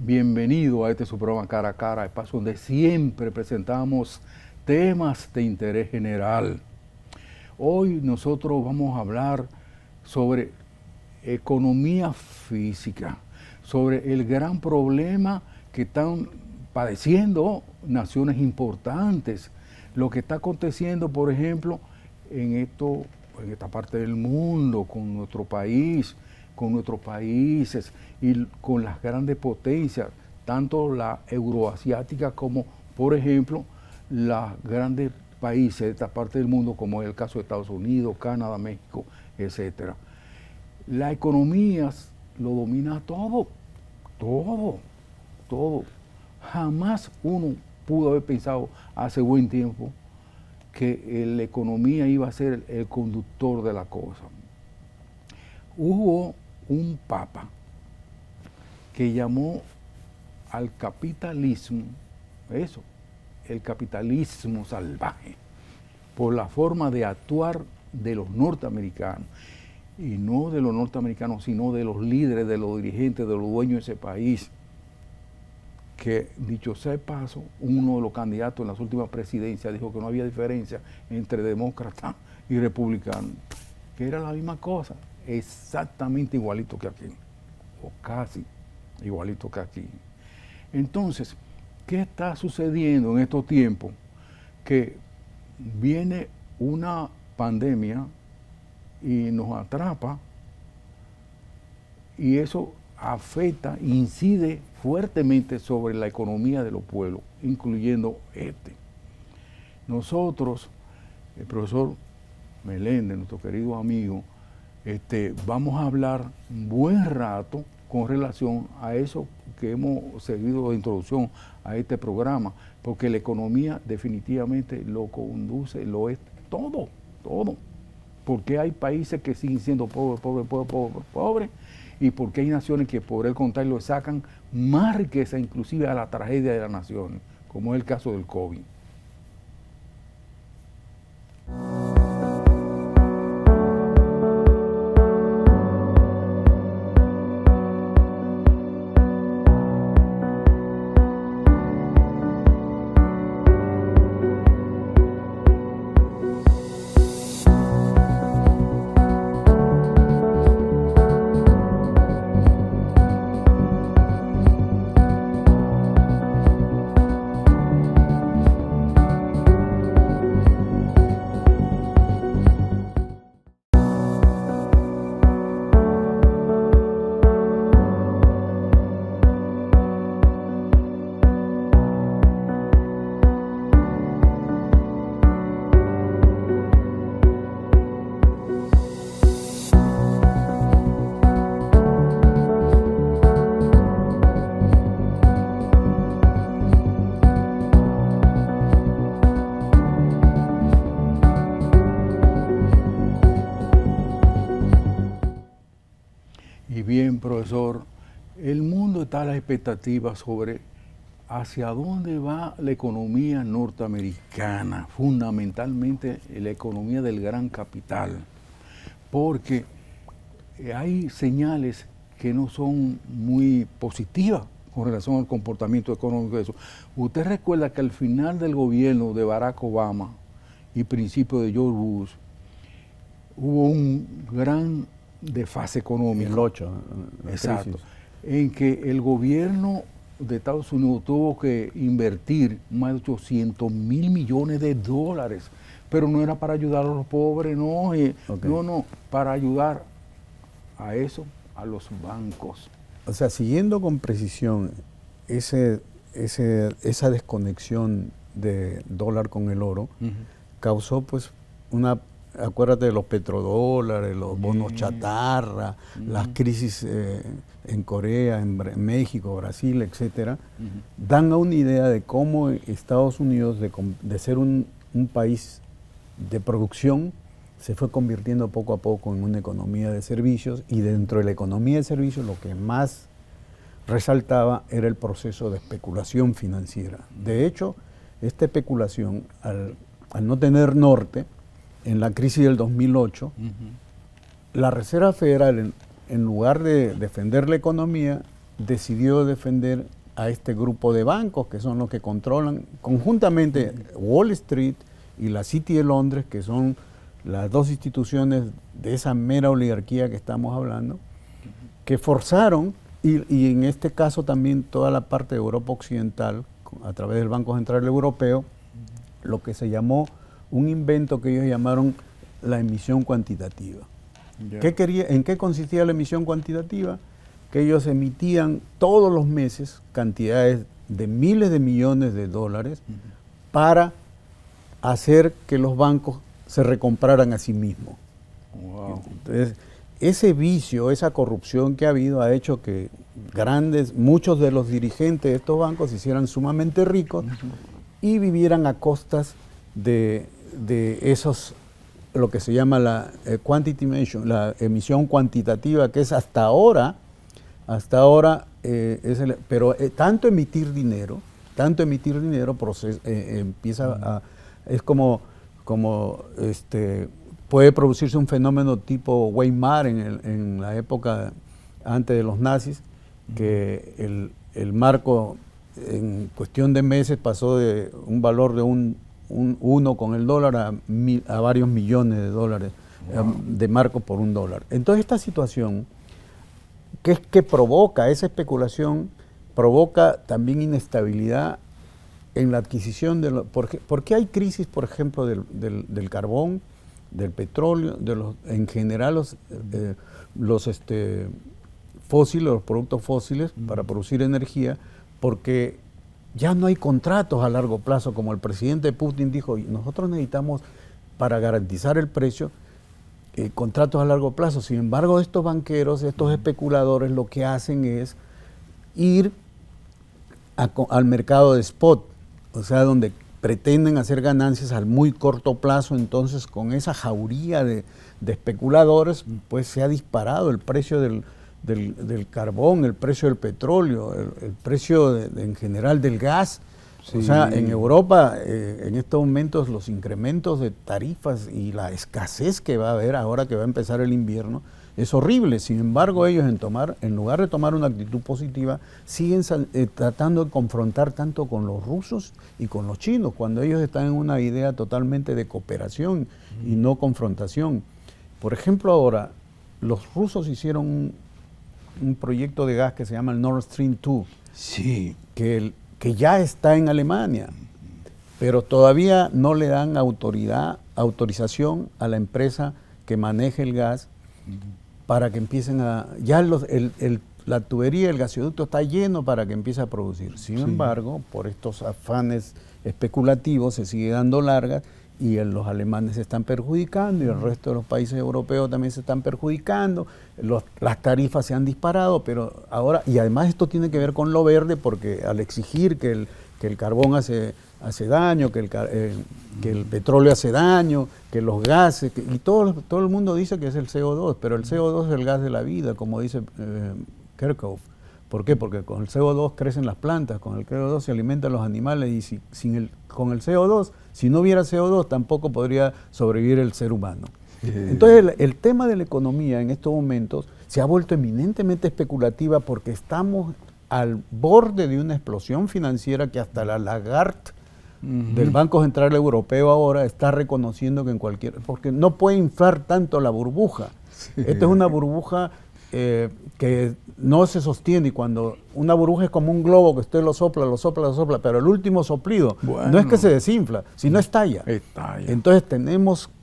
Bienvenido a este su programa Cara a Cara, espacio donde siempre presentamos temas de interés general. Hoy nosotros vamos a hablar sobre economía física, sobre el gran problema que están padeciendo naciones importantes, lo que está aconteciendo, por ejemplo, en esta parte del mundo, con nuestro país, con nuestros países y con las grandes potencias, tanto la euroasiática como, por ejemplo, los grandes países de esta parte del mundo, como es el caso de Estados Unidos, Canadá, México, etc. La economía lo domina todo, todo, todo. Jamás uno pudo haber pensado hace buen tiempo que la economía iba a ser el conductor de la cosa. Hubo un papa que llamó al capitalismo, eso, el capitalismo salvaje, por la forma de actuar de los norteamericanos, y no de los norteamericanos, sino de los líderes, de los dirigentes, de los dueños de ese país, que, dicho sea de paso, uno de los candidatos en las últimas presidencias dijo que no había diferencia entre demócratas y republicanos, que era la misma cosa, exactamente igualito que aquí, o casi igualito que aquí. Entonces, ¿qué está sucediendo en estos tiempos? Que viene una pandemia y nos atrapa, y eso afecta, incide fuertemente sobre la economía de los pueblos, incluyendo este. Nosotros, el profesor Meléndez, nuestro querido amigo, vamos a hablar un buen rato con relación a eso que hemos seguido de introducción a este programa, porque la economía definitivamente lo conduce, lo es todo, todo. Porque hay países que siguen siendo pobres, pobres, pobres, pobres, pobres, y porque hay naciones que por el contrario sacan más riqueza inclusive a la tragedia de las naciones, como es el caso del COVID. Y bien, profesor, el mundo está a la expectativa sobre hacia dónde va la economía norteamericana, fundamentalmente la economía del gran capital, porque hay señales que no son muy positivas con relación al comportamiento económico de eso. Usted recuerda que al final del gobierno de Barack Obama y principio de George Bush, hubo un gran desfase económico. El 8. Exacto. En que el gobierno de Estados Unidos tuvo que invertir más de 800 mil millones de dólares, pero no era para ayudar a los pobres, no, no, para ayudar a eso, a los bancos. O sea, siguiendo con precisión esa desconexión de dólar con el oro, causó pues una... Acuérdate de los petrodólares, los bonos chatarra, las crisis en Corea, en México, Brasil, etcétera, dan a una idea de cómo Estados Unidos, de ser un país de producción, se fue convirtiendo poco a poco en una economía de servicios, y dentro de la economía de servicios lo que más resaltaba era el proceso de especulación financiera. De hecho, esta especulación, al no tener norte, en la crisis del 2008, la Reserva Federal, en lugar de defender la economía, decidió defender a este grupo de bancos que son los que controlan conjuntamente Wall Street y la City de Londres, que son las dos instituciones de esa mera oligarquía que estamos hablando, que forzaron, y en este caso también toda la parte de Europa Occidental, a través del Banco Central Europeo, lo que se llamó un invento que ellos llamaron la emisión cuantitativa. ¿En qué consistía la emisión cuantitativa? Que ellos emitían todos los meses cantidades de miles de millones de dólares para hacer que los bancos se recompraran a sí mismos. Wow. Entonces, ese vicio, esa corrupción que ha habido ha hecho que muchos de los dirigentes de estos bancos se hicieran sumamente ricos y vivieran a costas de esos, lo que se llama la quantity emission, la emisión cuantitativa, que es hasta ahora, pero tanto emitir dinero empieza es como puede producirse un fenómeno tipo Weimar en la época antes de los nazis, que el marco en cuestión de meses pasó de un valor de un 1 con el dólar a varios millones de dólares de marco por un dólar. Entonces esta situación que provoca esa especulación, provoca también inestabilidad en la adquisición de ¿por qué hay crisis, por ejemplo, del carbón, del petróleo, en general los fósiles, los productos fósiles para producir energía? Porque ya no hay contratos a largo plazo, como el presidente Putin dijo, nosotros necesitamos para garantizar el precio contratos a largo plazo. Sin embargo, estos banqueros, estos especuladores, lo que hacen es ir al mercado de spot, o sea, donde pretenden hacer ganancias al muy corto plazo. Entonces, con esa jauría de especuladores, pues se ha disparado el precio del carbón, el precio del petróleo, el precio en general del gas. Sí. O sea, en Europa, en estos momentos, los incrementos de tarifas y la escasez que va a haber ahora que va a empezar el invierno es horrible. Sin embargo, ellos en lugar de tomar una actitud positiva, siguen tratando de confrontar tanto con los rusos y con los chinos, cuando ellos están en una idea totalmente de cooperación y no confrontación. Por ejemplo, ahora, los rusos hicieron un proyecto de gas que se llama el Nord Stream 2, sí, que ya está en Alemania, pero todavía no le dan autorización a la empresa que maneje el gas para que empiecen la tubería, el gasoducto está lleno para que empiece a producir. Sin embargo, por estos afanes especulativos se sigue dando largas y los alemanes se están perjudicando y el resto de los países europeos también se están perjudicando. Las tarifas se han disparado, pero ahora, y además esto tiene que ver con lo verde, porque al exigir que el carbón hace daño, que el petróleo hace daño, que los gases, y todo el mundo dice que es el CO2, pero el CO2 es el gas de la vida, como dice Kirchhoff. ¿Por qué? Porque con el CO2 crecen las plantas, con el CO2 se alimentan los animales, y con el CO2, si no hubiera CO2, tampoco podría sobrevivir el ser humano. Entonces el tema de la economía en estos momentos se ha vuelto eminentemente especulativa, porque estamos al borde de una explosión financiera que hasta la Lagarde del Banco Central Europeo ahora está reconociendo que porque no puede inflar tanto la burbuja. Esta es una burbuja que no se sostiene, y cuando una burbuja es como un globo que usted lo sopla, pero el último soplido no es que se desinfla, sino estalla. Entonces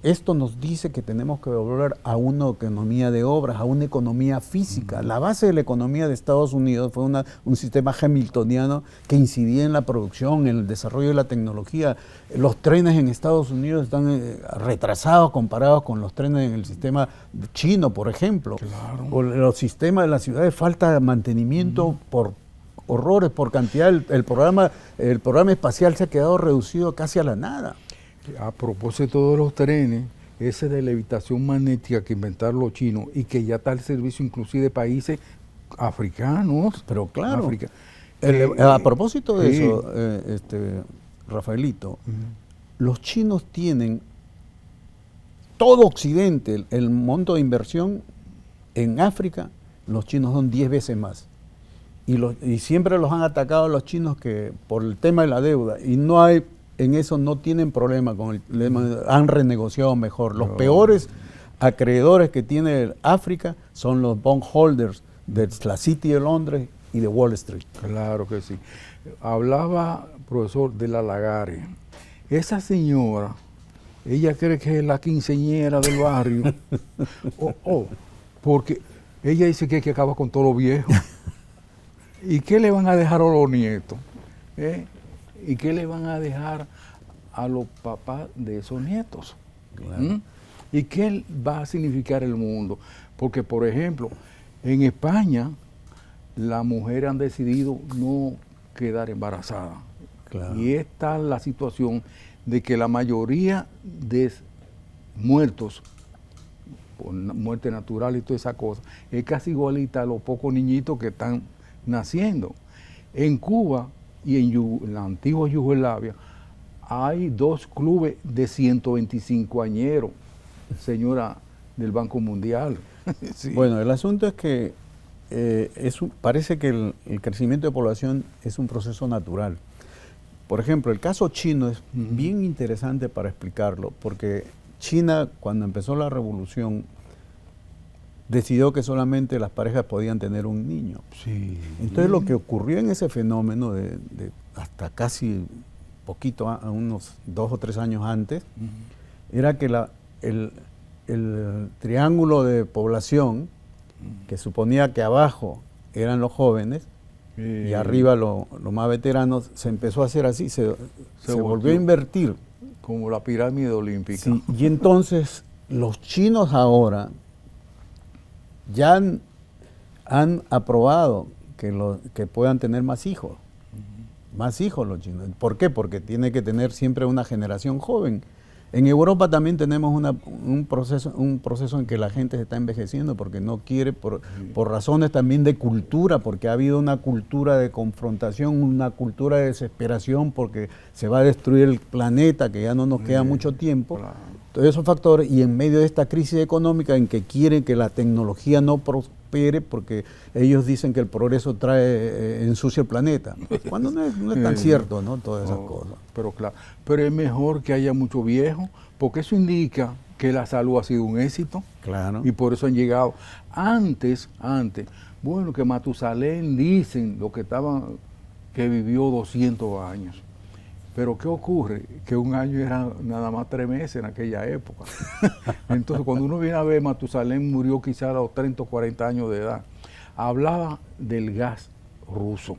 esto nos dice que tenemos que volver a una economía de obras, a una economía física. La base de la economía de Estados Unidos fue un sistema hamiltoniano que incidía en la producción, en el desarrollo de la tecnología. Los trenes en Estados Unidos están retrasados comparados con los trenes en el sistema chino, por ejemplo. Claro. O los sistemas de las ciudades, falta de mantenimiento por horrores, por cantidad. El programa espacial se ha quedado reducido casi a la nada. A propósito de los trenes, ese de levitación magnética que inventaron los chinos y que ya está al servicio inclusive de países africanos. Pero claro, a propósito de eso, Rafaelito, los chinos tienen todo Occidente, el monto de inversión en África, los chinos son 10 veces más. y siempre los han atacado a los chinos que por el tema de la deuda, y no hay, en eso no tienen problema con el tema, han renegociado mejor. Los peores acreedores que tiene África son los bondholders de la City de Londres y de Wall Street. Claro que sí. Hablaba, profesor, de la Lagarde. Esa señora, ella cree que es la quinceñera del barrio. Porque ella dice que hay que acabar con todo lo viejo. ¿Y qué le van a dejar a los nietos? ¿Y qué le van a dejar a los papás de esos nietos? Claro. ¿Y qué va a significar el mundo? Porque, por ejemplo, en España, las mujeres han decidido no quedar embarazadas. Claro. Y esta es la situación de que la mayoría de muertos por muerte natural y toda esa cosa es casi igualita a los pocos niñitos que están naciendo. En Cuba y en la antigua Yugoslavia hay 2 clubes de 125 añeros, señora del Banco Mundial. Sí. Bueno, el asunto es que parece que el crecimiento de población es un proceso natural. Por ejemplo, el caso chino es bien interesante para explicarlo, porque China, cuando empezó la revolución, decidió que solamente las parejas podían tener un niño. Sí. Entonces lo que ocurrió en ese fenómeno de hasta casi poquito, a unos 2 o 3 años antes, era que el triángulo de población, que suponía que abajo eran los jóvenes y arriba los más veteranos, se empezó a hacer así, se volvió a invertir. Como la pirámide olímpica. Sí, y entonces los chinos ahora ya han aprobado que puedan tener más hijos. Más hijos los chinos. ¿Por qué? Porque tiene que tener siempre una generación joven. En Europa también tenemos un proceso en que la gente se está envejeciendo porque no quiere, por razones también de cultura, porque ha habido una cultura de confrontación, una cultura de desesperación porque se va a destruir el planeta, que ya no nos queda mucho tiempo. Claro. Todos esos factores, y en medio de esta crisis económica en que quieren que la tecnología no prospere porque ellos dicen que el progreso ensucia el planeta, cuando no es tan cierto, ¿no? Todas esas cosas. Pero claro, pero es mejor que haya mucho viejo, porque eso indica que la salud ha sido un éxito. Claro. Y por eso han llegado. Antes, bueno, que Matusalén dicen que vivió 200 años. Pero ¿qué ocurre? Que un año era nada más 3 meses en aquella época. Entonces, cuando uno viene a ver, Matusalén murió quizás a los 30 o 40 años de edad. Hablaba del gas ruso.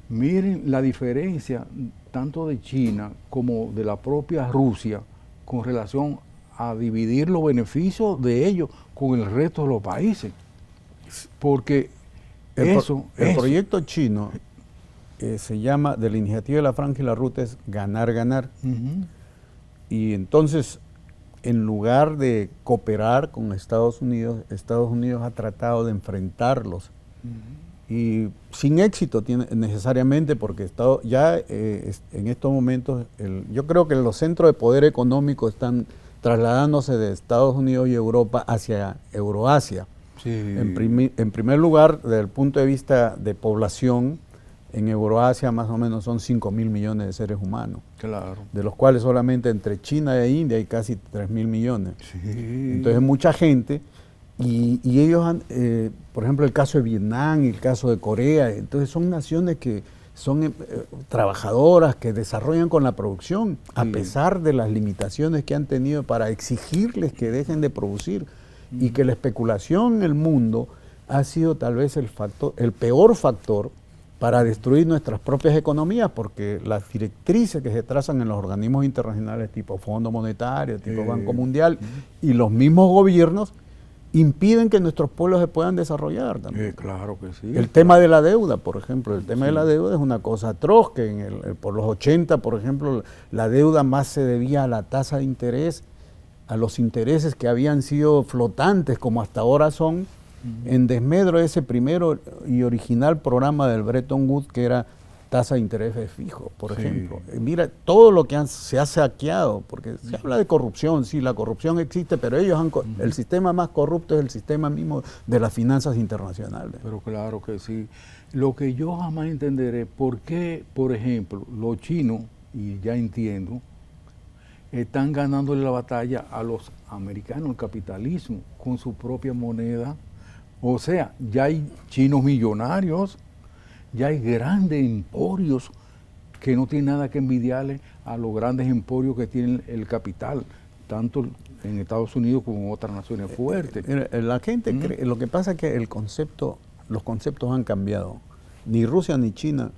Miren la diferencia tanto de China como de la propia Rusia con relación a dividir los beneficios de ellos con el resto de los países. Porque el proyecto chino se llama, de la iniciativa de la Franja y la Ruta, es ganar, ganar. Y entonces, en lugar de cooperar con Estados Unidos ha tratado de enfrentarlos. Y sin éxito necesariamente, porque en estos momentos, yo creo que los centros de poder económico están trasladándose de Estados Unidos y Europa hacia Euroasia. Sí. En primer lugar, desde el punto de vista de población, en Euroasia más o menos son 5.000 millones de seres humanos, claro, de los cuales solamente entre China e India hay casi 3.000 millones. Sí. Entonces mucha gente, y ellos han, por ejemplo, el caso de Vietnam y el caso de Corea, entonces son naciones que son trabajadoras, que desarrollan con la producción, a pesar de las limitaciones que han tenido para exigirles que dejen de producir, y que la especulación en el mundo ha sido tal vez el peor factor para destruir nuestras propias economías, porque las directrices que se trazan en los organismos internacionales tipo Fondo Monetario, tipo Banco Mundial, y los mismos gobiernos impiden que nuestros pueblos se puedan desarrollar también. Claro que sí. El tema de la deuda, por ejemplo, el tema de la deuda es una cosa atroz, que por los 80, por ejemplo, la deuda más se debía a la tasa de interés, a los intereses que habían sido flotantes como hasta ahora son, en desmedro de ese primero y original programa del Bretton Woods, que era tasa de interés fijo, por Sí. ejemplo. Mira, todo lo que se ha saqueado, porque se habla de corrupción, sí, la corrupción existe, pero ellos el sistema más corrupto es el sistema mismo de las finanzas internacionales. Pero claro que sí. Lo que yo jamás entenderé, ¿por qué, por ejemplo, los chinos, y ya entiendo, están ganándole la batalla a los americanos, el capitalismo, con su propia moneda? O sea, ya hay chinos millonarios, ya hay grandes emporios que no tienen nada que envidiarle a los grandes emporios que tienen el capital, tanto en Estados Unidos como en otras naciones fuertes. La gente cree, lo que pasa es que los conceptos han cambiado. Ni Rusia ni China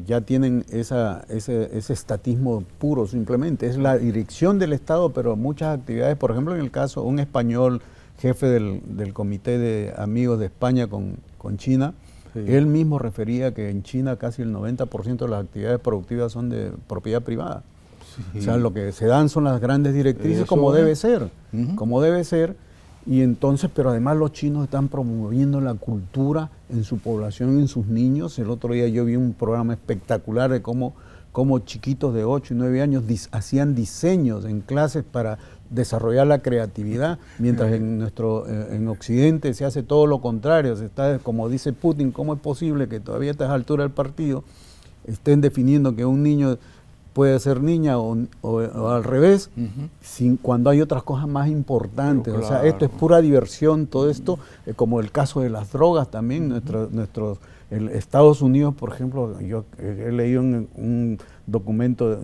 ya tienen ese estatismo puro, simplemente. Es la dirección del Estado, pero muchas actividades, por ejemplo, en el caso, un español jefe del Comité de Amigos de España con China, sí, él mismo refería que en China casi el 90% de las actividades productivas son de propiedad privada. Sí. O sea, lo que se dan son las grandes directrices como debe ser, como debe ser. Y entonces, pero además los chinos están promoviendo la cultura en su población, en sus niños. El otro día yo vi un programa espectacular de cómo chiquitos de 8 y 9 años hacían diseños en clases para desarrollar la creatividad, mientras en Occidente se hace todo lo contrario. Se está, como dice Putin, ¿cómo es posible que todavía a estas alturas del partido estén definiendo que un niño puede ser niña o al revés, cuando hay otras cosas más importantes? Claro. O sea, esto es pura diversión, todo esto, como el caso de las drogas también. Estados Unidos, por ejemplo, yo he leído un documento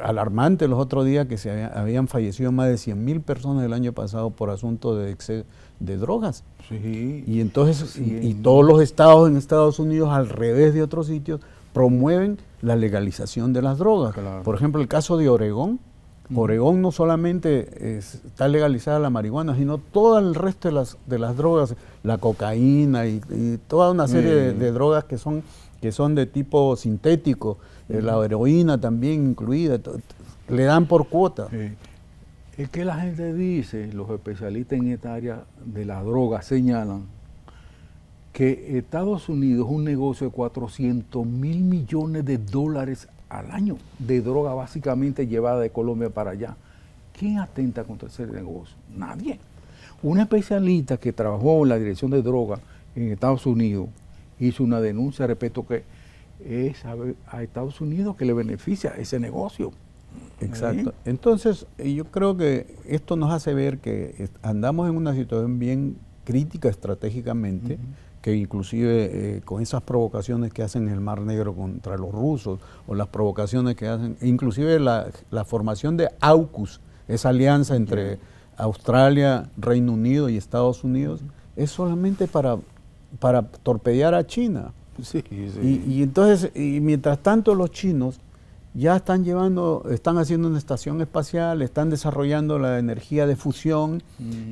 alarmante los otros días que habían fallecido más de 100.000 personas el año pasado por asuntos de drogas. Sí. Y entonces, sí, y todos los estados en Estados Unidos, al revés de otros sitios, promueven la legalización de las drogas. Claro. Por ejemplo, el caso de Oregón. Oregón no solamente está legalizada la marihuana, sino todo el resto de las drogas, la cocaína y toda una serie de drogas que son de tipo sintético, la heroína también incluida, le dan por cuota. Es que la gente dice, los especialistas en esta área de la droga señalan que Estados Unidos es un negocio de 400.000 millones de dólares al año de droga básicamente llevada de Colombia para allá. ¿Quién atenta contra ese negocio? Nadie. Un especialista que trabajó en la dirección de droga en Estados Unidos hizo una denuncia respecto que es a Estados Unidos que le beneficia ese negocio. Exacto. Entonces, yo creo que esto nos hace ver que andamos en una situación bien crítica estratégicamente, que inclusive con esas provocaciones que hacen en el Mar Negro contra los rusos, o las provocaciones que hacen, inclusive la formación de AUKUS, esa alianza entre Australia, Reino Unido y Estados Unidos, es solamente para torpedear a China. Sí, sí. Y entonces, mientras tanto los chinos ya están haciendo una estación espacial, están desarrollando la energía de fusión,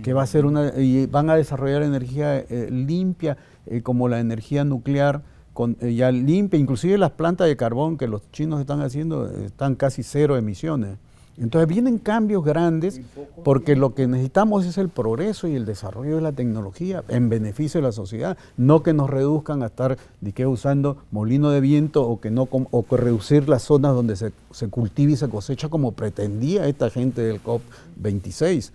que va a ser y van a desarrollar energía limpia, como la energía nuclear, ya limpia. Inclusive las plantas de carbón que los chinos están haciendo están casi cero emisiones. Entonces vienen cambios grandes, porque lo que necesitamos es el progreso y el desarrollo de la tecnología en beneficio de la sociedad, no que nos reduzcan a estar usando molino de viento o que reducir las zonas donde se cultiva y se cosecha como pretendía esta gente del COP26.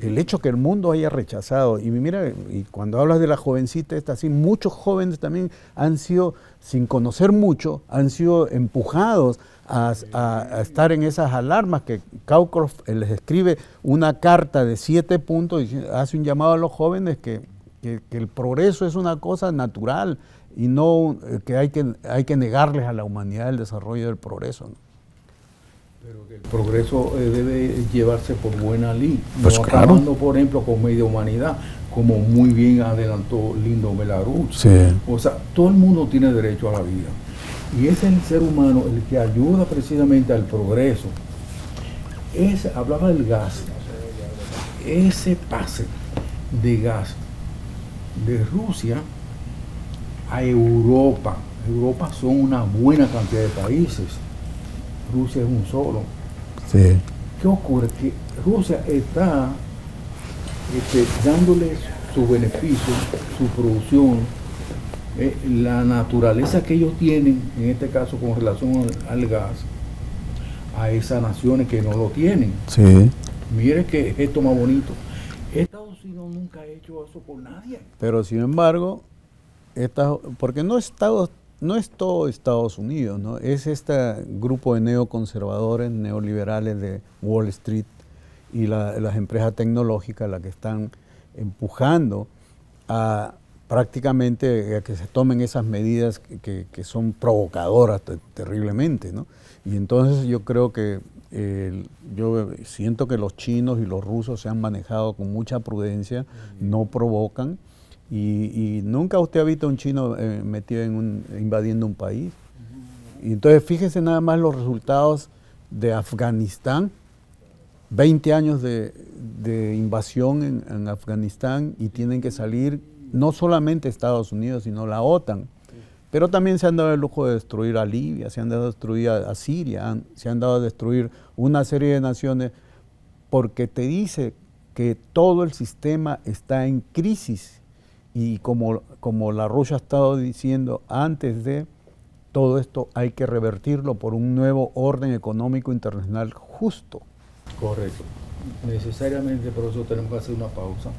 El hecho que el mundo haya rechazado, y mira, y cuando hablas de la jovencita esta, así, muchos jóvenes también han sido, sin conocer mucho, han sido empujados a estar en esas alarmas, que Cockcroft les escribe una carta de 7 puntos y hace un llamado a los jóvenes que el progreso es una cosa natural y no que hay que negarles a la humanidad el desarrollo del progreso, ¿no? Pero que el progreso debe llevarse por buena ley, pues no claro, acabando, por ejemplo, con media humanidad, como muy bien adelantó Lindo Belarus. Sí. O sea, todo el mundo tiene derecho a la vida. Y es el ser humano el que ayuda precisamente al progreso. Hablaba del gas. Ese pase de gas de Rusia a Europa. Europa son una buena cantidad de países. Rusia es un solo. Sí. ¿Qué ocurre? Que Rusia está dándole su beneficio, su producción la naturaleza que ellos tienen, en este caso con relación al gas, a esas naciones que no lo tienen. Sí. Mire que esto más bonito. Estados Unidos nunca ha hecho eso por nadie. Pero sin embargo, porque no es todo Estados Unidos, ¿no? Es este grupo de neoconservadores, neoliberales de Wall Street y las empresas tecnológicas las que están empujando a prácticamente a que se tomen esas medidas que son provocadoras terriblemente, ¿no? Y entonces yo creo que yo siento que los chinos y los rusos se han manejado con mucha prudencia, no provocan, y nunca usted ha visto a un chino metido invadiendo un país. Y entonces fíjese nada más los resultados de Afganistán, 20 años de invasión en Afganistán, y tienen que salir no solamente Estados Unidos, sino la OTAN. Pero también se han dado el lujo de destruir a Libia, se han dado a destruir a Siria, se han dado a destruir una serie de naciones, porque te dice que todo el sistema está en crisis. Y como la Rusia ha estado diciendo antes de todo esto, hay que revertirlo por un nuevo orden económico internacional justo. Correcto. Necesariamente por eso tenemos que hacer una pausa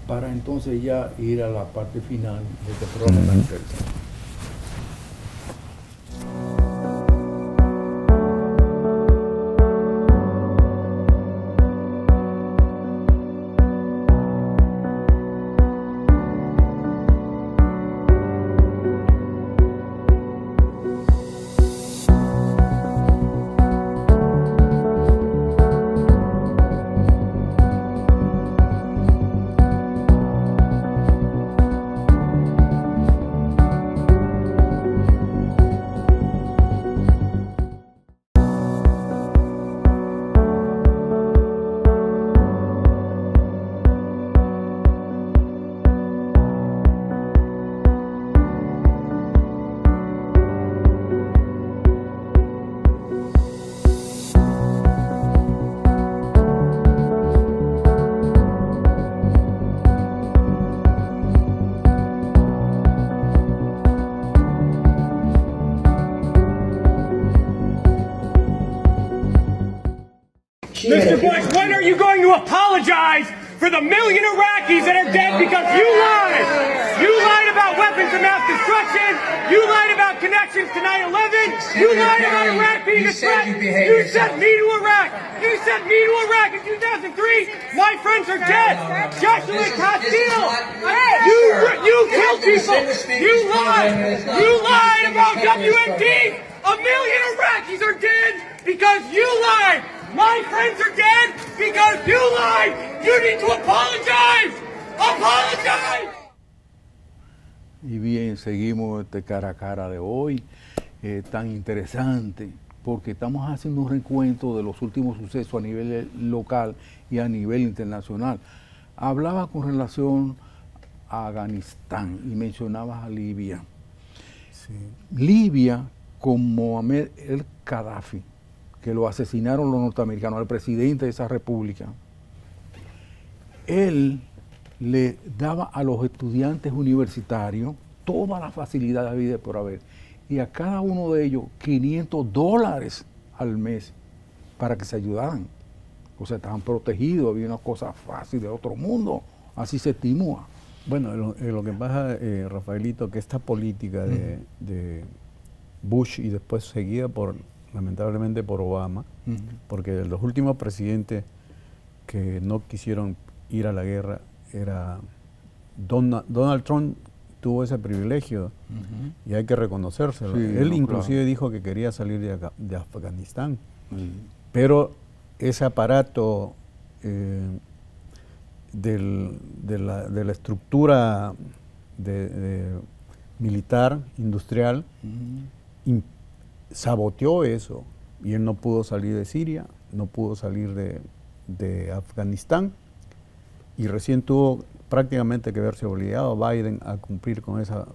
para entonces ya ir a la parte final de este programa tan interesante. Mr. Bush, when are you going to apologize for the million Iraqis that are dead because you lied? You lied about weapons of mass destruction. You lied about connections to 9/11. You lied about Iraq being a threat. You sent me to Iraq. You sent me to Iraq in 2003. My friends are dead. Joshua Castile. You killed people. You lied. You lied about WMD. A million Iraqis are dead because you lied. My friends are dead because you lied. You need to apologize. Apologize. Y bien, seguimos este cara a cara de hoy, tan interesante, porque estamos haciendo un recuento de los últimos sucesos a nivel local y a nivel internacional. Hablaba con relación a Afganistán y mencionabas a Libia. Sí. Libia, con Mohamed el Gaddafi, que lo asesinaron los norteamericanos, el presidente de esa república, él le daba a los estudiantes universitarios toda la facilidad de vida por haber, y a cada uno de ellos $500 al mes para que se ayudaran. O sea, estaban protegidos, había una cosa fácil de otro mundo, así se estimó. Bueno, lo que pasa, Rafaelito, que esta política de Bush y después seguida lamentablemente por Obama, porque los últimos presidentes que no quisieron ir a la guerra era Donald Trump. Tuvo ese privilegio y hay que reconocérselo. Sí, él no, inclusive claro. dijo que quería salir de Afganistán, pero ese aparato de la estructura militar, industrial, saboteó eso, y él no pudo salir de Siria, no pudo salir de Afganistán, y recién tuvo prácticamente que verse obligado Biden a cumplir con esa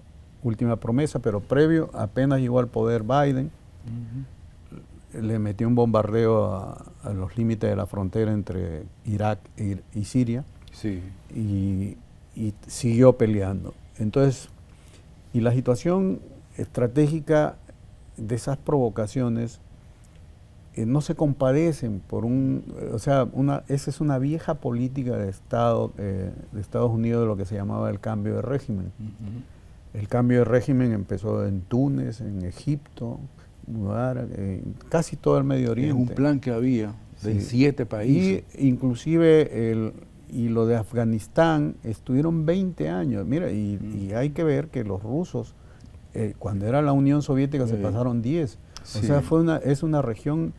última promesa, pero previo, apenas llegó al poder Biden, le metió un bombardeo a los límites de la frontera entre Irak y Siria, Sí. y siguió peleando. Entonces, Y la situación estratégica de esas provocaciones no se compadecen por esa es una vieja política de Estados Unidos de lo que se llamaba el cambio de régimen. El cambio de régimen empezó en Túnez, en Egipto, casi todo el Medio Oriente. Es un plan que había de 7 países. Y inclusive lo de Afganistán estuvieron 20 años. Mira, y hay que ver que los rusos, cuando era la Unión Soviética, se pasaron 10. Sí. O sea, es una región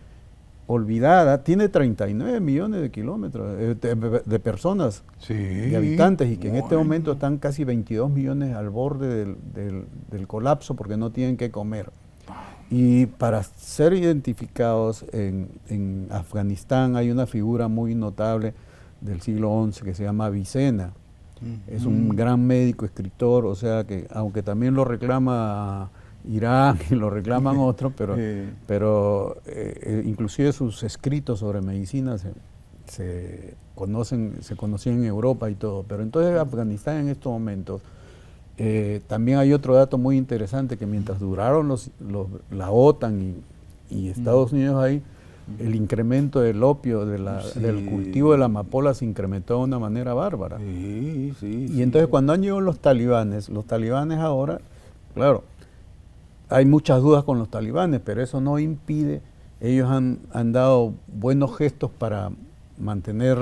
olvidada, tiene 39 millones de kilómetros, de personas, Sí. de habitantes, y que en este momento están casi 22 millones al borde del colapso porque no tienen que comer. Y para ser identificados en Afganistán hay una figura muy notable del siglo XI que se llama Avicena. Es un gran médico, escritor, o sea que aunque también lo reclama Irán y lo reclaman otros, pero inclusive sus escritos sobre medicina se conocían en Europa y todo. Pero entonces Afganistán en estos momentos, también hay otro dato muy interesante, que mientras duraron la OTAN y Estados Unidos ahí, el incremento del opio, del cultivo de la amapola se incrementó de una manera bárbara. Y entonces cuando han llegado los talibanes ahora, claro, hay muchas dudas con los talibanes, pero eso no impide, ellos han dado buenos gestos para mantener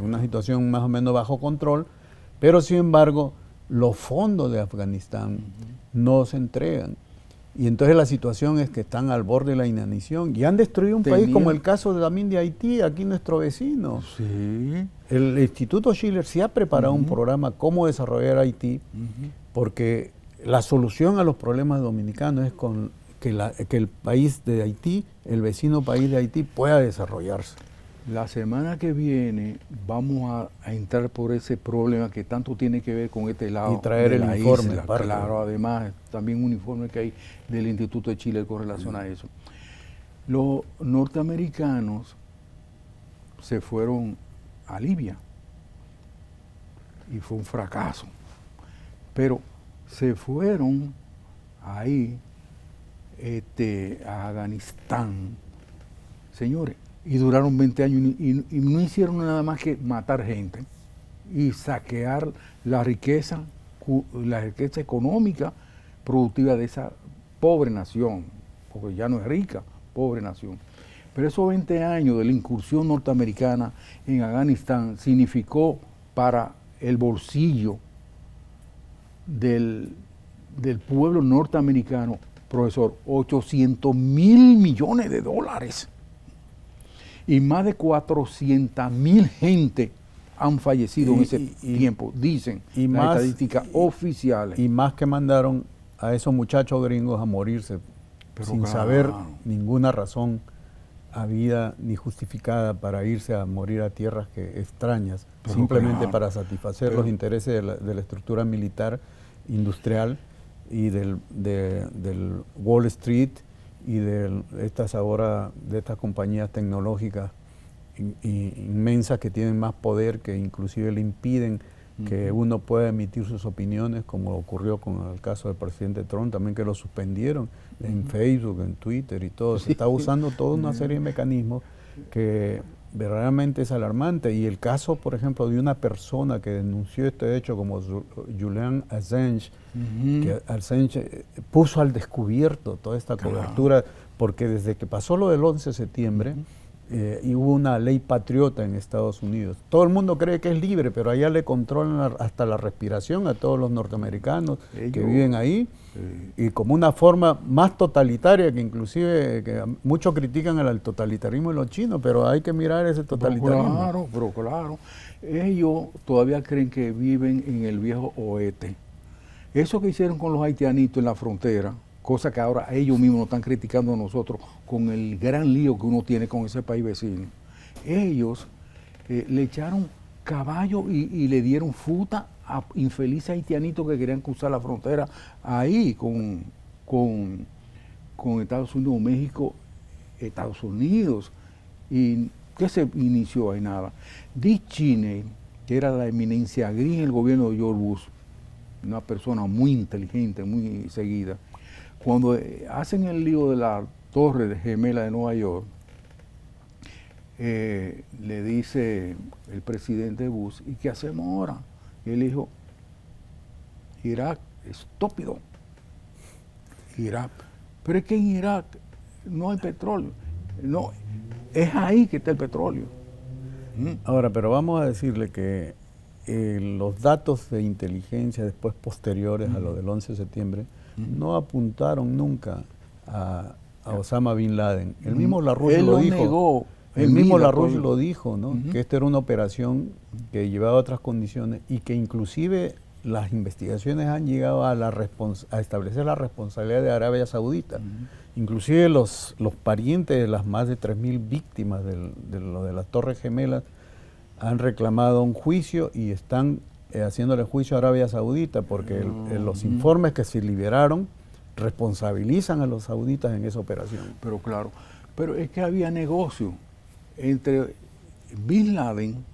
una situación más o menos bajo control, pero sin embargo los fondos de Afganistán no se entregan. Y entonces la situación es que están al borde de la inanición y han destruido un país como el caso también de Haití, aquí nuestro vecino. Sí. El Instituto Schiller sí ha preparado un programa cómo desarrollar Haití, porque la solución a los problemas dominicanos es que el país de Haití, el vecino país de Haití, pueda desarrollarse. La semana que viene vamos a entrar por ese problema que tanto tiene que ver con este lado. Y traer el informe. Claro, además también un informe que hay del Instituto de Chile con relación a eso. Los norteamericanos se fueron a Libia y fue un fracaso. Pero se fueron ahí a Afganistán, señores, y duraron 20 años y no hicieron nada más que matar gente y saquear la riqueza económica productiva de esa pobre nación, porque ya no es rica, pobre nación. Pero esos 20 años de la incursión norteamericana en Afganistán significó para el bolsillo del pueblo norteamericano, profesor, 800 mil millones de dólares. Y más de 400.000 gente han fallecido en ese tiempo, dicen las estadísticas oficiales. Y más que mandaron a esos muchachos gringos a morirse sin saber ninguna razón habida ni justificada para irse a morir a tierras extrañas, simplemente para satisfacer los intereses de la estructura militar, industrial y del Wall Street y de estas compañías tecnológicas inmensas que tienen más poder, que inclusive le impiden que uno pueda emitir sus opiniones, como ocurrió con el caso del presidente Trump, también que lo suspendieron en Facebook, en Twitter y todo. Se está usando toda una serie de mecanismos que verdaderamente es alarmante. Y el caso, por ejemplo, de una persona que denunció este hecho como Julian Assange, que Assange puso al descubierto toda esta cobertura, porque desde que pasó lo del 11 de septiembre, y hubo una ley patriota en Estados Unidos. Todo el mundo cree que es libre, pero allá le controlan hasta la respiración a todos los norteamericanos que viven ahí, y como una forma más totalitaria, que inclusive que muchos critican el totalitarismo de los chinos, pero hay que mirar ese totalitarismo. Pero claro, ellos todavía creen que viven en el viejo oeste. Eso que hicieron con los haitianitos en la frontera, cosa que ahora ellos mismos nos están criticando a nosotros con el gran lío que uno tiene con ese país vecino. Ellos le echaron caballo y le dieron fruta a infelices haitianitos que querían cruzar la frontera ahí con Estados Unidos, México, Estados Unidos. ¿Y qué se inició ahí? Nada. Dick Cheney, que era la eminencia gris en el gobierno de George Bush, una persona muy inteligente, muy seguida. Cuando hacen el lío de la Torre Gemela de Nueva York, le dice el presidente Bush, ¿y qué hacemos ahora? Y él dijo, Irak, estúpido. Irak. Pero es que en Irak no hay petróleo. No, es ahí que está el petróleo. Ahora, pero vamos a decirle que los datos de inteligencia después posteriores a lo del 11 de septiembre no apuntaron nunca a Osama Bin Laden. El mismo LaRouche lo dijo. Negó. El mismo LaRouche lo dijo, ¿no? Que esta era una operación que llevaba a otras condiciones y que inclusive las investigaciones han llegado a establecer la responsabilidad de Arabia Saudita. Inclusive los parientes de las más de 3.000 víctimas de lo de las Torres Gemelas han reclamado un juicio y están haciéndole juicio a Arabia Saudita porque los informes que se liberaron responsabilizan a los sauditas en esa operación. Pero claro, pero es que había negocio entre Bin Laden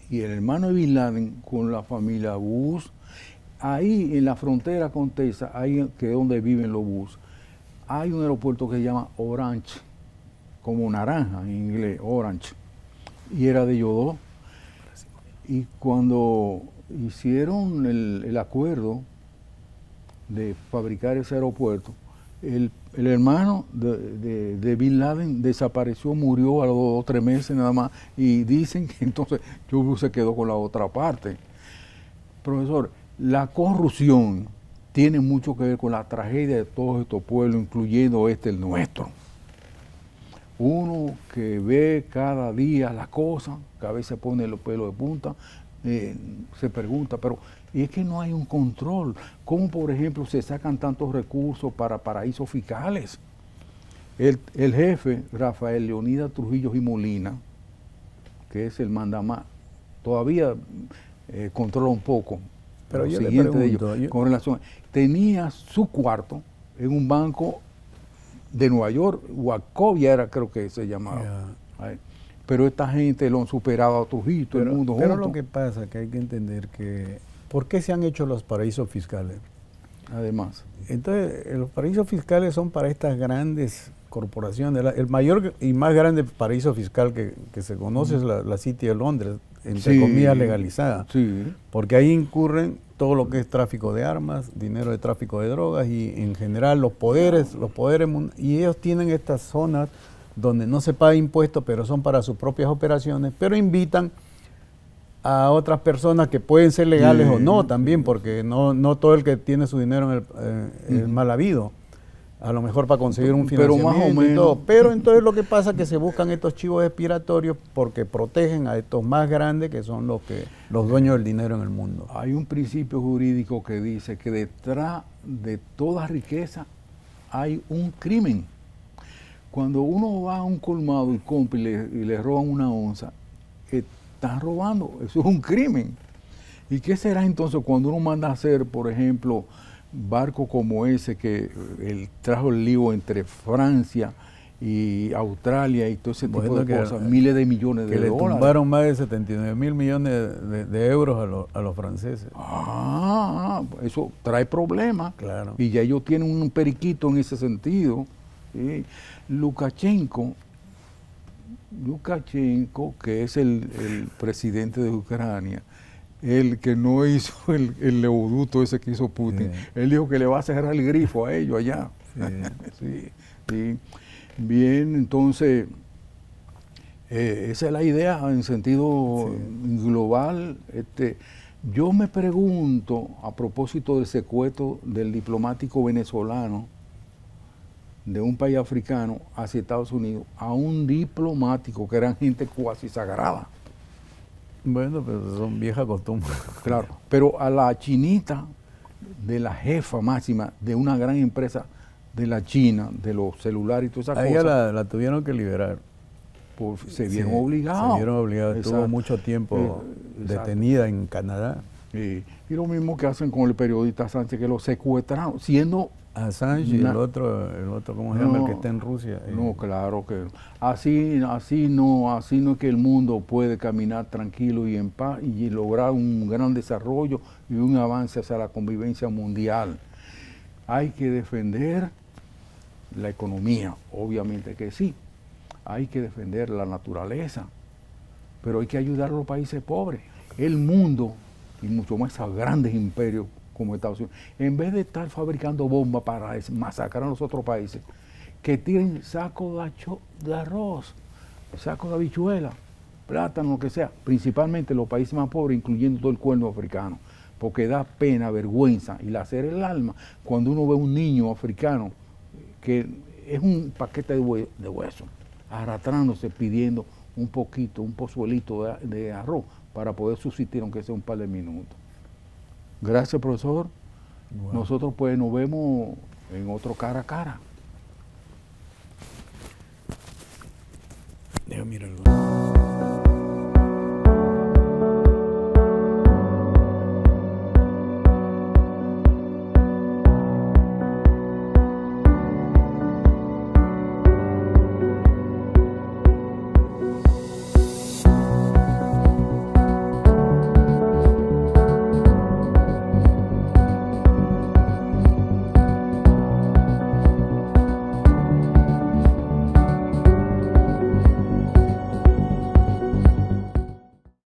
y el hermano de Bin Laden con la familia Bush. Ahí en la frontera con Texas, ahí que es donde viven los Bush, hay un aeropuerto que se llama Orange, como naranja en inglés, Orange, y era de ellos dos. Y cuando hicieron el acuerdo de fabricar ese aeropuerto, el hermano de Bin Laden desapareció, murió a los 2 o 3 meses nada más, y dicen que entonces Bush se quedó con la otra parte. Profesor, la corrupción tiene mucho que ver con la tragedia de todos estos pueblos, incluyendo el nuestro. Uno que ve cada día las cosas, que a veces pone los pelos de punta, se pregunta, pero y es que no hay un control. ¿Cómo, por ejemplo, se sacan tantos recursos para paraísos fiscales? El jefe, Rafael Leonidas Trujillo y Molina, que es el mandamás, todavía controla un poco. Pero yo le siguiente pregunto, de ellos, con relación, tenía su cuarto en un banco de Nueva York, Wachovia era, creo que se llamaba. Yeah. Pero esta gente lo han superado a Trujillo, todo el mundo junto. Pero lo que pasa es que hay que entender que ¿por qué se han hecho los paraísos fiscales? Además. Entonces, los paraísos fiscales son para estas grandes corporaciones. El mayor y más grande paraíso fiscal que se conoce es la City de Londres, entre comillas legalizada. Sí. Porque ahí incurren todo lo que es tráfico de armas, dinero de tráfico de drogas y en general los poderes, y ellos tienen estas zonas donde no se paga impuestos, pero son para sus propias operaciones, pero invitan a otras personas que pueden ser legales o no también, porque no todo el que tiene su dinero es mal habido, a lo mejor para conseguir un financiamiento, pero más o menos. Y todo. Pero entonces lo que pasa es que se buscan estos chivos expiratorios porque protegen a estos más grandes que son los dueños del dinero en el mundo. Hay un principio jurídico que dice que detrás de toda riqueza hay un crimen. Cuando uno va a un colmado y compra y le roban una onza, están robando, eso es un crimen. ¿Y qué será entonces cuando uno manda a hacer, por ejemplo, barcos como ese que trajo el lío entre Francia y Australia y todo ese tipo de cosas, miles de millones de dólares? Que le tumbaron más de 79.000 millones de euros a los franceses. Eso trae problemas. Claro. Y ya ellos tienen un periquito en ese sentido. ¿Sí? Lukashenko, que es el presidente de Ucrania, el que no hizo el leoducto ese que hizo Putin, él dijo que le va a cerrar el grifo a ellos allá. Sí. Bien, entonces, esa es la idea en sentido global. Yo me pregunto, a propósito del secuestro del diplomático venezolano de un país africano hacia Estados Unidos, a un diplomático que eran gente cuasi sagrada. Bueno, pero son viejas costumbres. Claro, pero a la chinita de la jefa máxima de una gran empresa de la China, de los celulares y todas esas cosas. A ella la tuvieron que liberar. Se vieron obligados. Se vieron obligados. Estuvo mucho tiempo detenida en Canadá. Y lo mismo que hacen con el periodista Sánchez, que lo secuestraron, siendo Assange y el otro, ¿cómo se llama? El que está en Rusia. No, claro que no. Así no es que el mundo puede caminar tranquilo y en paz y lograr un gran desarrollo y un avance hacia la convivencia mundial. Hay que defender la economía, obviamente que sí. Hay que defender la naturaleza, pero hay que ayudar a los países pobres. El mundo, y mucho más a grandes imperios como Estados Unidos, en vez de estar fabricando bombas para masacrar a los otros países, que tiren sacos de arroz, sacos de habichuela, plátano, lo que sea, principalmente los países más pobres, incluyendo todo el cuerno africano, porque da pena, vergüenza y lacer el alma cuando uno ve un niño africano que es un paquete de hueso, arrastrándose, pidiendo un poquito, un pozuelito de arroz para poder subsistir, aunque sea un par de minutos. Gracias, profesor. Wow. Nosotros pues nos vemos en otro cara a cara. Déjame mirarlo.